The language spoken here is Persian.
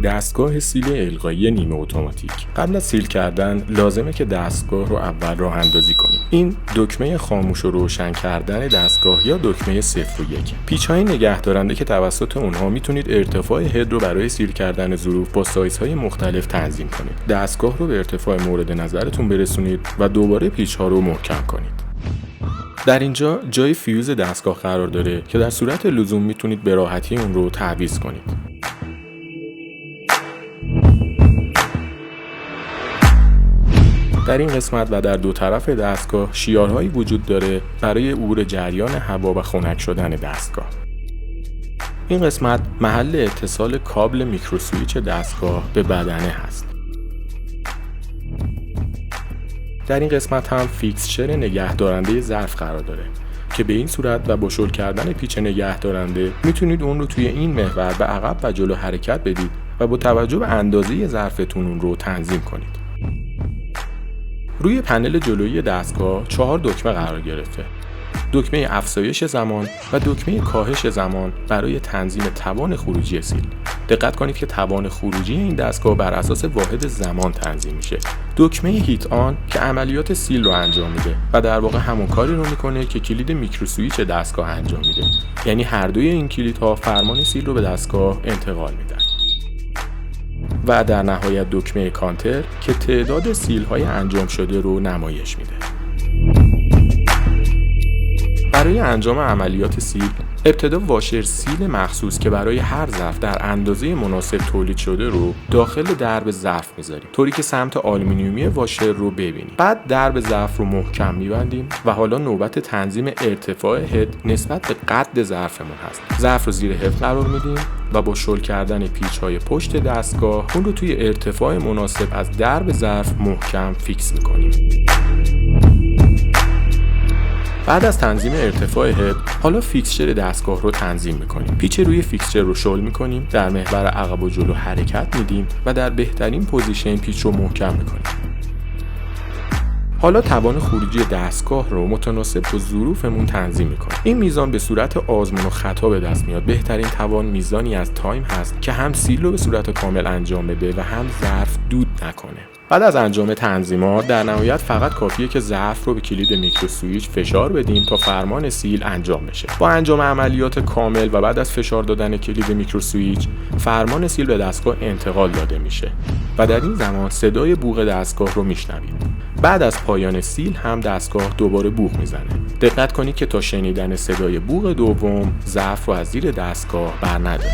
دستگاه سیل القایی نیمه اتوماتیک. قبل از سیل کردن لازمه که دستگاه رو اول راه اندازی کنیم. این دکمه خاموش و روشن کردن دستگاه یا دکمه 0 و 1. پیچ‌های نگهدارنده که توسط اونها میتونید ارتفاع هد رو برای سیل کردن ظروف با سایزهای مختلف تنظیم کنید. دستگاه رو به ارتفاع مورد نظرتون برسونید و دوباره پیچ‌ها رو محکم کنید. در اینجا جای فیوز دستگاه قرار داره که در صورت لزوم میتونید به راحتی اون رو تعویض کنید. در این قسمت و در دو طرف دستگاه شیارهایی وجود داره برای عبور جریان هوا و خنک شدن دستگاه. این قسمت محل اتصال کابل میکروسویچ دستگاه به بدنه هست. در این قسمت هم فیکسچر نگهدارنده ظرف قرار داره که به این صورت و با شل کردن پیچ نگهدارنده میتونید اون رو توی این محور به عقب و جلو حرکت بدید و با توجه به اندازه ظرفتون اون رو تنظیم کنید. روی پنل جلویی دستگاه 4 دکمه قرار گرفته. دکمه افزایش زمان و دکمه کاهش زمان برای تنظیم توان خروجی سیل. دقت کنید که توان خروجی این دستگاه بر اساس واحد زمان تنظیم میشه. دکمه هیت آن که عملیات سیل رو انجام میده و در واقع همون کاری رو میکنه که کلید میکروسویچ دستگاه انجام میده. یعنی هر دوی این کلیدها فرمان سیل رو به دستگاه انتقال میدن. و در نهایت دکمه کانتر که تعداد سیل های انجام شده رو نمایش میده. برای انجام عملیات سیل، ابتدا واشر سیل مخصوص که برای هر ظرف در اندازه مناسب تولید شده رو داخل درب ظرف میذاریم، طوری که سمت آلومینیومی واشر رو ببینیم. بعد درب ظرف رو محکم میبندیم و حالا نوبت تنظیم ارتفاع هد نسبت به قد ظرفمون هست. ظرف رو زیر هد قرار میدیم و با شل کردن پیچ‌های پشت دستگاه اون رو توی ارتفاع مناسب از درب ظرف محکم فیکس میکنیم. بعد از تنظیم ارتفاع هد، حالا فیکسچر دستگاه رو تنظیم میکنیم. پیچ روی فیکسچر رو شل میکنیم، در محور عقب و جلو حرکت میدیم و در بهترین پوزیشن پیچ رو محکم میکنیم. حالا توان خروجی دستگاه رو متناسب با ظروفمون تنظیم میکنیم. این میزان به صورت آزمون و خطا به دست میاد. بهترین توان میزانی از تایم هست که هم سیل رو به صورت کامل انجام بده و هم ظرف دود نکنه. بعد از انجام تنظیمات در نهایت فقط کافیه که ظرف رو به کلید میکروسویچ فشار بدیم تا فرمان سیل انجام بشه. با انجام عملیات کامل و بعد از فشار دادن کلید میکروسویچ، فرمان سیل به دستگاه انتقال داده میشه و در این زمان صدای بوق دستگاه رو میشنوید. بعد از پایان سیل هم دستگاه دوباره بوق میزنه. دقت کنید که تا شنیدن صدای بوق دوم ظرف رو از زیر دستگاه برندارید.